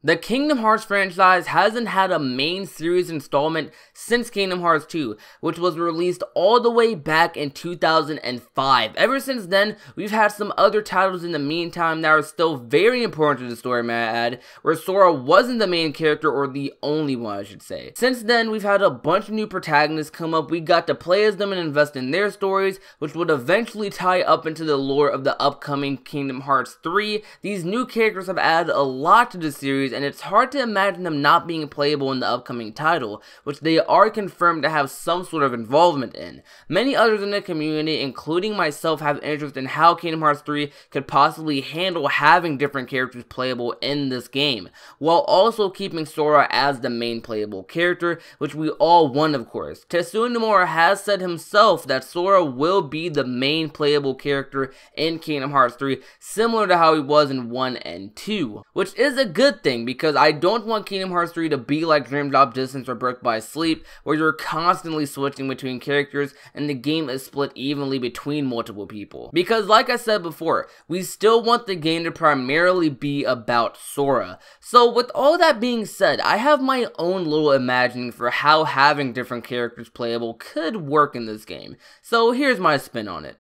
The Kingdom Hearts franchise hasn't had a main series installment since Kingdom Hearts 2, which was released all the way back in 2005. Ever since then, we've had some other titles in the meantime that are still very important to the story, may I add, where Sora wasn't the main character, or the only one, I should say. Since then, we've had a bunch of new protagonists come up. We got to play as them and invest in their stories, which would eventually tie up into the lore of the upcoming Kingdom Hearts 3. These new characters have added a lot to the series, and it's hard to imagine them not being playable in the upcoming title, which they are confirmed to have some sort of involvement in. Many others in the community, including myself, have interest in how Kingdom Hearts 3 could possibly handle having different characters playable in this game, while also keeping Sora as the main playable character, which we all want, of course. Tetsuya Nomura has said himself that Sora will be the main playable character in Kingdom Hearts 3, similar to how he was in 1 and 2, which is a good thing, because I don't want Kingdom Hearts 3 to be like Dream Drop Distance or Birth by Sleep, where you're constantly switching between characters and the game is split evenly between multiple people. Because like I said before, we still want the game to primarily be about Sora. So with all that being said, I have my own little imagining for how having different characters playable could work in this game. So here's my spin on it.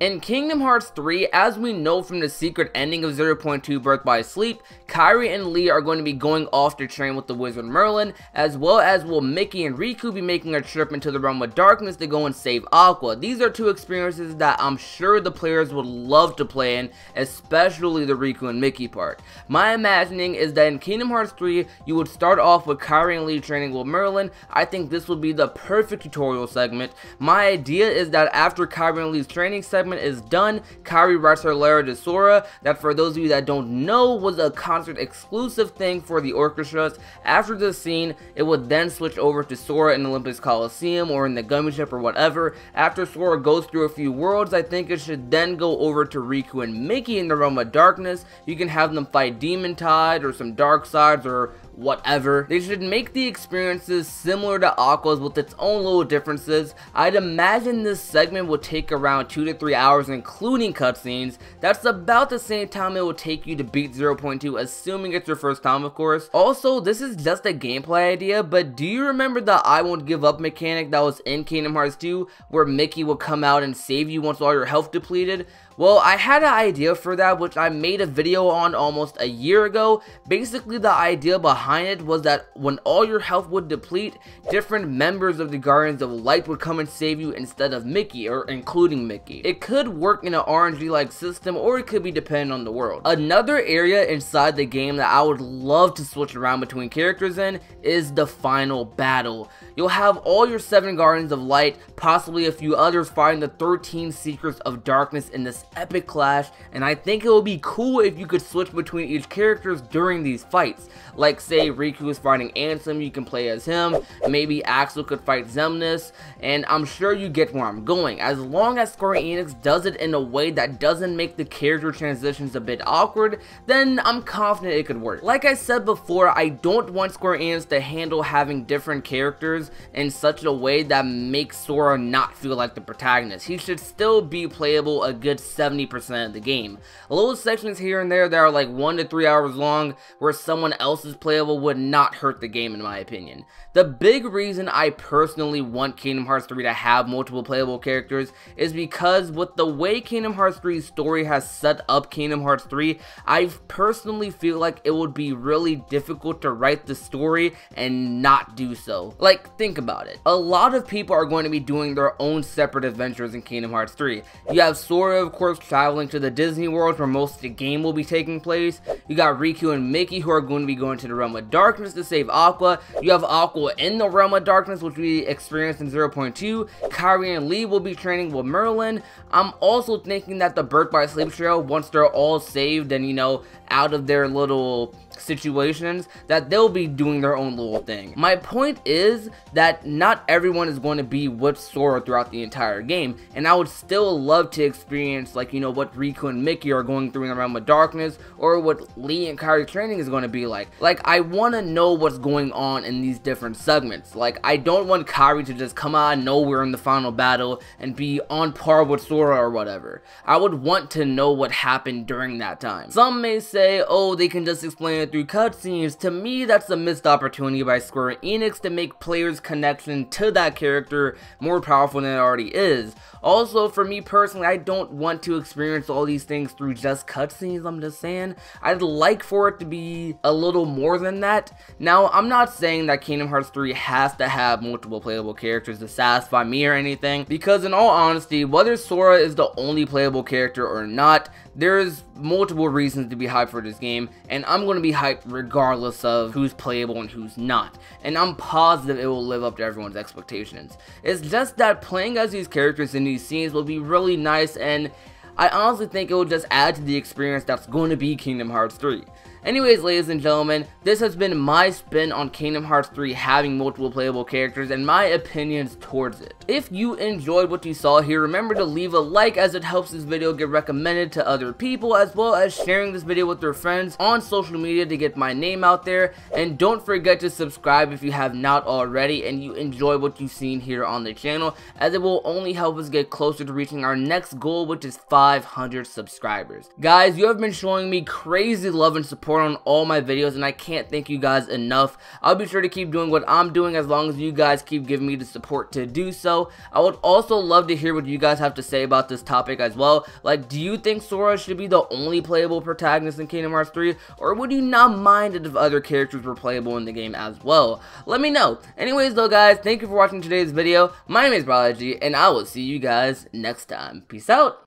In Kingdom Hearts 3, as we know from the secret ending of 0.2 Birth by Sleep, Kairi and Lea are going to be going off to train with the wizard Merlin, as well as will Mickey and Riku be making a trip into the realm of darkness to go and save Aqua. These are two experiences that I'm sure the players would love to play in, especially the Riku and Mickey part. My imagining is that in Kingdom Hearts 3, you would start off with Kairi and Lea training with Merlin. I think this would be the perfect tutorial segment. My idea is that after Kairi and Lea's training segment is done, Kairi writes her letter to Sora, that for those of you that don't know was a concert exclusive thing for the orchestras. After this scene, it would then switch over to Sora in the Olympus Coliseum or in the Gummy Ship or whatever. After Sora goes through a few worlds, I think it should then go over to Riku and Mickey in the realm of darkness. You can have them fight Demon Tide or some Dark Sides or whatever. They should make the experiences similar to Aqua's with its own little differences. I'd imagine this segment would take around 2 to 3 hours including cutscenes. That's about the same time it will take you to beat 0.2, assuming it's your first time, of course. Also, this is just a gameplay idea, but do you remember the I won't give up mechanic that was in Kingdom Hearts 2 where Mickey would come out and save you once all your health depleted? Well, I had an idea for that, which I made a video on almost a year ago. Basically, the idea behind it was that when all your health would deplete, different members of the Guardians of Light would come and save you instead of Mickey, or including Mickey. It could work in an RNG-like system, or it could be dependent on the world. Another area inside the game that I would love to switch around between characters in is the final battle. You'll have all your 7 Guardians of Light, possibly a few others, fighting the 13 Secrets of Darkness in this epic clash, and I think it would be cool if you could switch between each characters during these fights. Like say Riku is fighting Ansem, you can play as him, maybe Axel could fight Xemnas, and I'm sure you get where I'm going. As long as Square Enix does it in a way that doesn't make the character transitions a bit awkward, then I'm confident it could work. Like I said before, I don't want Square Enix to handle having different characters in such a way that makes Sora not feel like the protagonist. He should still be playable a good 70% of the game. Little sections here and there that are like 1 to 3 hours long where someone else is playable would not hurt the game in my opinion. The big reason I personally want Kingdom Hearts 3 to have multiple playable characters is because with the way Kingdom Hearts 3's story has set up Kingdom Hearts 3, I personally feel like it would be really difficult to write the story and not do so. Like, think about it. A lot of people are going to be doing their own separate adventures in Kingdom Hearts 3. You have Sora, of course, traveling to the Disney World where most of the game will be taking place. You got Riku and Mickey who are going to be going to the realm of darkness to save Aqua. You have Aqua in the realm of darkness, which we experienced in 0.2. Kairi and Lea will be training with Merlin. I'm also thinking that the Birth by Sleep trio, once they're all saved and, you know, out of their little situations that they'll be doing their own little thing. My point is that not everyone is going to be with Sora throughout the entire game, and I would still love to experience, like, you know, what Riku and Mickey are going through in the Realm of Darkness, or what Lee and Kairi's training is going to be like. Like, I want to know what's going on in these different segments. Like, I don't want Kairi to just come out of nowhere in the final battle and be on par with Sora or whatever. I would want to know what happened during that time. Some may say, oh, they can just explain it through cutscenes. To me, that's a missed opportunity by Square Enix to make players' connection to that character more powerful than it already is. Also, for me personally, I don't want to experience all these things through just cutscenes, I'm just saying. I'd like for it to be a little more than that. Now, I'm not saying that Kingdom Hearts 3 has to have multiple playable characters to satisfy me or anything, because in all honesty, whether Sora is the only playable character or not, there's multiple reasons to be hyped for this game, and I'm going to be hyped regardless of who's playable and who's not, and I'm positive it will live up to everyone's expectations. It's just that playing as these characters in these scenes will be really nice, and I honestly think it will just add to the experience that's going to be Kingdom Hearts 3. Anyways, ladies and gentlemen, this has been my spin on Kingdom Hearts 3 having multiple playable characters and my opinions towards it. If you enjoyed what you saw here, remember to leave a like, as it helps this video get recommended to other people, as well as sharing this video with your friends on social media to get my name out there. And don't forget to subscribe if you have not already and you enjoy what you've seen here on the channel, as it will only help us get closer to reaching our next goal, which is 500 subscribers. Guys, you have been showing me crazy love and support on all my videos, and I can't thank you guys enough. I'll be sure to keep doing what I'm doing as long as you guys keep giving me the support to do so. I would also love to hear what you guys have to say about this topic as well. Like, do you think Sora should be the only playable protagonist in Kingdom Hearts 3, or would you not mind it if other characters were playable in the game as well? Let me know. Anyways though, guys, thank you for watching today's video. My name is Prodigy, and I will see you guys next time. Peace out.